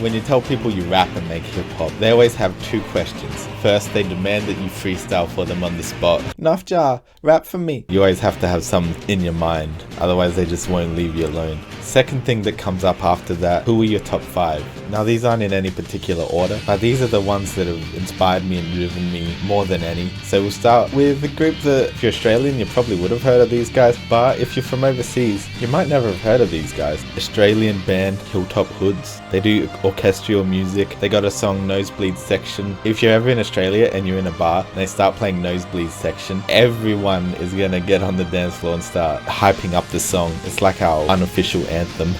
when you tell people you rap and make hip hop, they always have two questions. First, they demand that you freestyle for them on the spot. Nafja, rap for me. You always have to have some in your mind, otherwise they just won't leave you alone. Second thing that comes up after that, who are your top 5? Now these aren't in any particular order, but these are the ones that have inspired me and driven me more than any. So we'll start with a group that, if you're Australian, you probably would have heard of these guys, but if you're from overseas, you might never have heard of these guys. Australian band Hilltop Hoods. They do orchestral music. They got a song, Nosebleed Section. If you're ever in Australia and you're in a bar and they start playing Nosebleed Section, everyone is gonna get on the dance floor and start hyping up the song. It's like our unofficial anthem.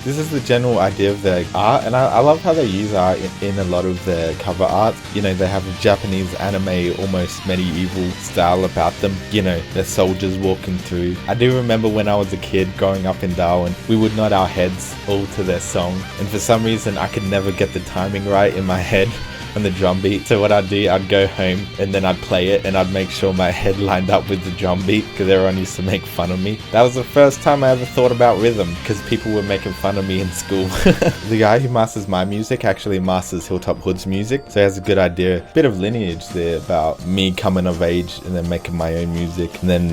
This is the general idea of their art, and I love how they use art in a lot of their cover art. You know, they have a Japanese anime, almost medieval style about them. You know, they're soldiers walking through. I do remember when I was a kid growing up in Darwin, we would nod our heads all to their song, and for some reason I could never get the timing right in my head on the drum beat. So what I'd do, I'd go home and then I'd play it and I'd make sure my head lined up with the drum beat because everyone used to make fun of me. That was the first time I ever thought about rhythm because people were making fun of me in school. The guy who masters my music actually masters Hilltop Hoods music, so he has a good idea, bit of lineage there about me coming of age and then making my own music and then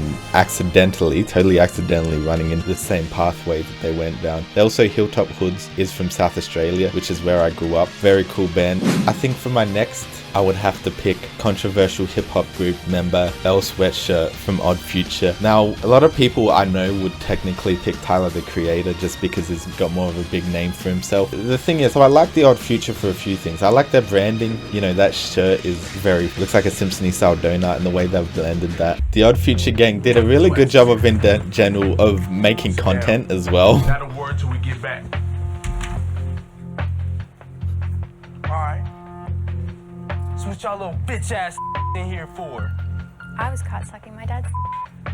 totally accidentally running into the same pathway that they went down. Also, Hilltop Hoods is from South Australia, which is where I grew up. Very cool band. I think for my next, I would have to pick controversial hip-hop group member L Sweatshirt from Odd Future. Now, a lot of people I know would technically pick Tyler the Creator just because he's got more of a big name for himself. The thing is, so I like the Odd Future for a few things. I like their branding. You know, that shirt looks like a Simpsons style donut, and the way they've blended that. The Odd Future gang did a really good job of in general of making content as well. Not a word till we get back. Alright. So what y'all little bitch ass in here for? I was caught sucking my dad's.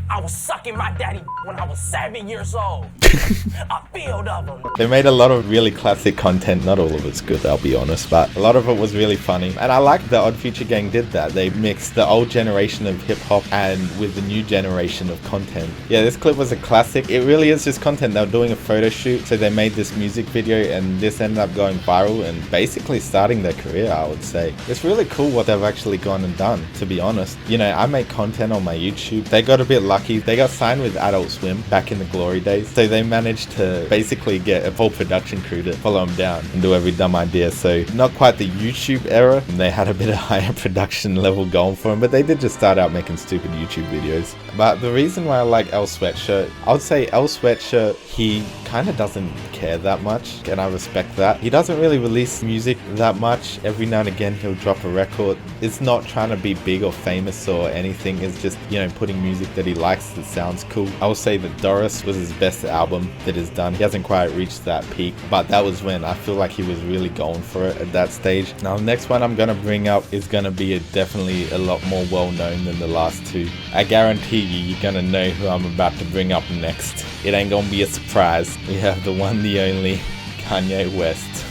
I was sucking my daddy when I was 7 years old. A field of them. They made a lot of really classic content. Not all of it's good, I'll be honest, but a lot of it was really funny. And I like the Odd Future gang did that. They mixed the old generation of hip hop and with the new generation of content. Yeah, this clip was a classic. It really is just content. They were doing a photo shoot, so they made this music video and this ended up going viral and basically starting their career, I would say. It's really cool what they've actually gone and done, to be honest. You know, I make content on my YouTube. They got a bit lucky. They got signed with Adult Swim back in the glory days, so they managed to basically get a full production crew to follow them down and do every dumb idea. So not quite the YouTube era. They had a bit of higher production level going for them, but they did just start out making stupid YouTube videos. But the reason why I like L Sweatshirt, I would say L Sweatshirt, he kind of doesn't care that much, and I respect that. He doesn't really release music that much. Every now and again he'll drop a record. It's not trying to be big or famous or anything. It's just, you know, putting music that he likes that sounds cool. I will say that Doris was his best album that is done. He hasn't quite reached that peak, but that was when I feel like he was really going for it at that stage. Now the next one I'm gonna bring up is gonna be definitely a lot more well known than the last two. I guarantee you're gonna know who I'm about to bring up next. It ain't gonna be a surprise. We have the one, the only, Kanye West.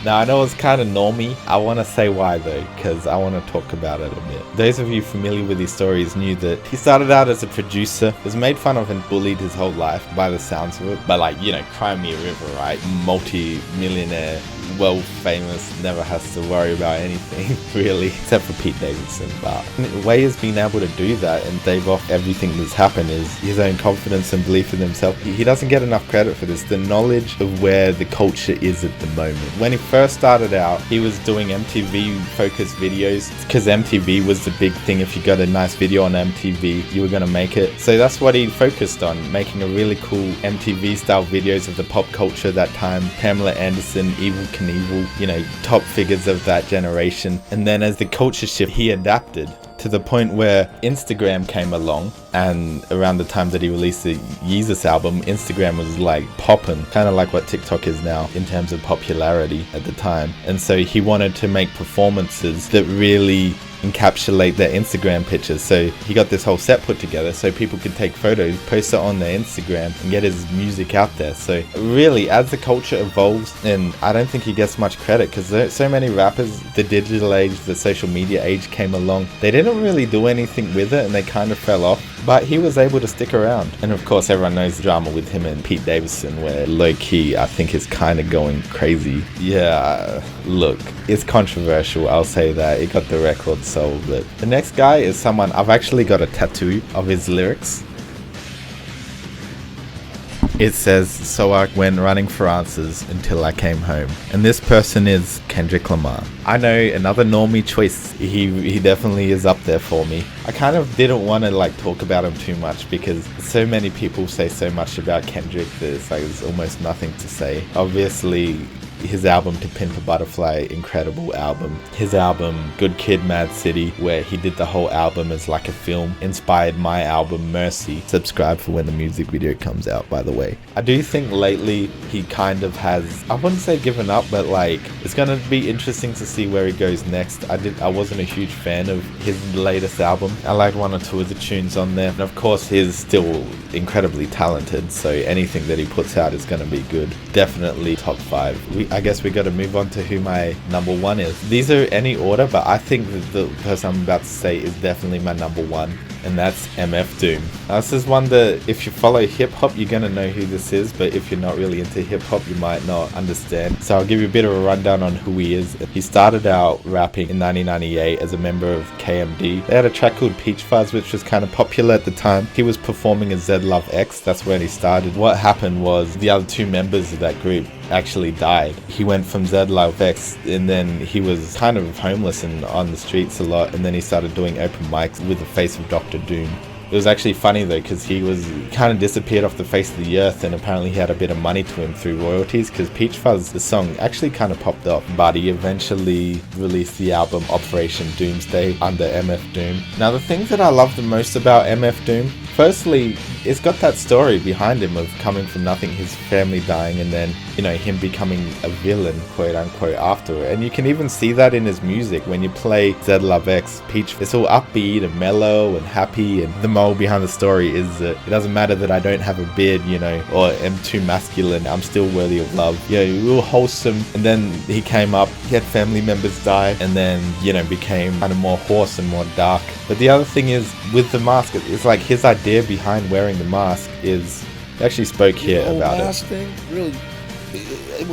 Now I know it's kind of normie. I want to say why though, because I want to talk about it a bit. Those of you familiar with his stories knew that he started out as a producer, was made fun of and bullied his whole life by the sounds of it. But like, you know, Crimea River, right? Multi-millionaire, world famous, never has to worry about anything really, except for Pete Davidson. But the way he's been able to do that and stave off everything that's happened is his own confidence and belief in himself. He doesn't get enough credit for this. The knowledge of where the culture is at the moment. When he first started out, he was doing MTV focused videos because MTV was the big thing. If you got a nice video on MTV, you were going to make it. So that's what he focused on, making a really cool MTV style videos of the pop culture that time. Pamela Anderson, Evel Knievel, you know, top figures of that generation. And then as the culture shift, he adapted to the point where Instagram came along, and around the time that he released the Yeezus album, Instagram was like popping, kind of like what TikTok is now in terms of popularity at the time. And so he wanted to make performances that really encapsulate their Instagram pictures. So he got this whole set put together so people could take photos, post it on their Instagram and get his music out there. So really, as the culture evolves, and I don't think he gets much credit because there's so many rappers, the digital age, the social media age came along, they didn't really do anything with it and they kind of fell off. but he was able to stick around. And of course, everyone knows the drama with him and Pete Davidson, where low-key, I think, is kind of going crazy. Yeah, look, it's controversial, I'll say that. It got the record sold. But the next guy is someone, I've actually got a tattoo of his lyrics. It says, "So I went running for answers until I came home." And this person is Kendrick Lamar. I know, another normie choice. He definitely is up there for me. I kind of didn't want to like talk about him too much because so many people say so much about Kendrick that it's like there's almost nothing to say. Obviously, his album To Pimp a Butterfly, incredible album. His album Good Kid, Mad City, where he did the whole album as like a film, inspired my album Mercy. Subscribe for when the music video comes out, by the way. I do think lately he kind of has, I wouldn't say given up, but like it's gonna be interesting to see where he goes next. I wasn't a huge fan of his latest album. I liked one or two of the tunes on there, and of course he's still incredibly talented, so anything that he puts out is gonna be good. Definitely top 5. I guess we got to move on to who my number 1 is. These are any order, but I think that the person I'm about to say is definitely my number 1, and that's MF Doom. Now, this is one that if you follow hip-hop, you're gonna know who this is, but if you're not really into hip-hop, you might not understand. So I'll give you a bit of a rundown on who he is. He started out rapping in 1998 as a member of KMD. They had a track called Peach Fuzz, which was kind of popular at the time. He was performing as Z Love X. That's when he started. What happened was the other 2 members of that group actually died. He went from Z Love X, and then he was kind of homeless and on the streets a lot, and then he started doing open mics with the face of Dr. Doom. It was actually funny though, because he was kind of disappeared off the face of the earth, and apparently he had a bit of money to him through royalties, because Peach Fuzz, the song, actually kind of popped off. But he eventually released the album Operation Doomsday under MF Doom. Now, the thing that I love the most about MF Doom, firstly, it's got that story behind him of coming from nothing, his family dying, and then, you know, him becoming a villain, quote unquote, after it. And you can even see that in his music. When you play Z Love X, Peach, it's all upbeat and mellow and happy, and the moral behind the story is that it doesn't matter that I don't have a beard, you know, or am too masculine, I'm still worthy of love. Yeah, real wholesome. And then he came up, he had family members die, and then, you know, became kind of more hoarse and more dark. But the other thing is, with the mask, it's like his idea behind wearing the mask is, he actually spoke here about mask it. Thing, really,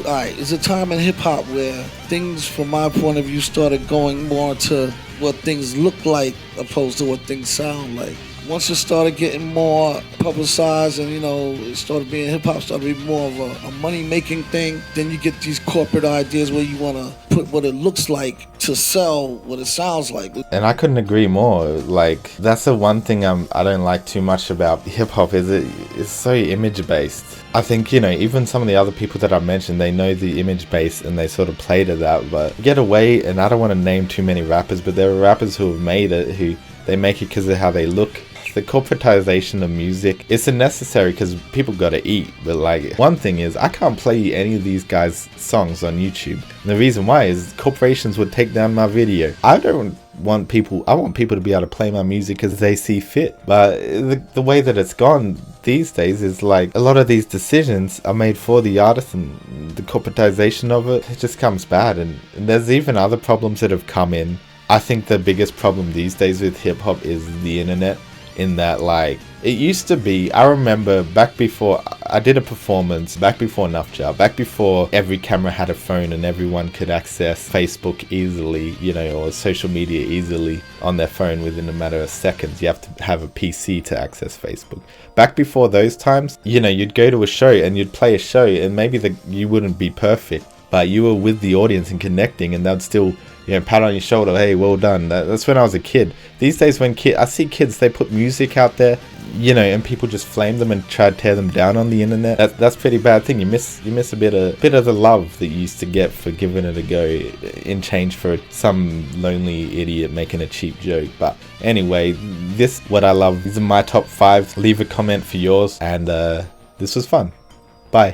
alright, it's a time in hip-hop where things, from my point of view, started going more to what things look like opposed to what things sound like. Once it started getting more publicized and, you know, it started being, hip-hop started to be more of a money-making thing, then you get these corporate ideas where you want to put what it looks like to sell what it sounds like. And I couldn't agree more. Like, that's the one thing I don't like too much about hip-hop, is it's so image-based. I think, you know, even some of the other people that I mentioned, they know the image base and they sort of play to that, but get away, and I don't want to name too many rappers, but there are rappers who have made it, who they make it because of how they look. The corporatization of music, it's unnecessary because people gotta eat, but like, one thing is, I can't play any of these guys' songs on YouTube. And the reason why is corporations would take down my video. I want people to be able to play my music as they see fit. But the way that it's gone these days is like, a lot of these decisions are made for the artist, and the corporatization of it just comes bad. And there's even other problems that have come in. I think the biggest problem these days with hip hop is the internet. In that, like, it used to be, I remember back before I did a performance, back before Nufja, back before every camera had a phone and everyone could access Facebook easily, you know, or social media easily on their phone within a matter of seconds. You have to have a PC to access Facebook. Back before those times, you know, you'd go to a show and you'd play a show, and maybe you wouldn't be perfect, but you were with the audience and connecting, and they'd still, you know, pat on your shoulder, hey, well done. That's when I was a kid. These days, when I see kids, they put music out there, you know, and people just flame them and try to tear them down on the internet. That's a pretty bad thing. You miss a bit of the love that you used to get for giving it a go in change for some lonely idiot making a cheap joke. But anyway, this, what I love. These are my top 5. Leave a comment for yours, and this was fun. Bye.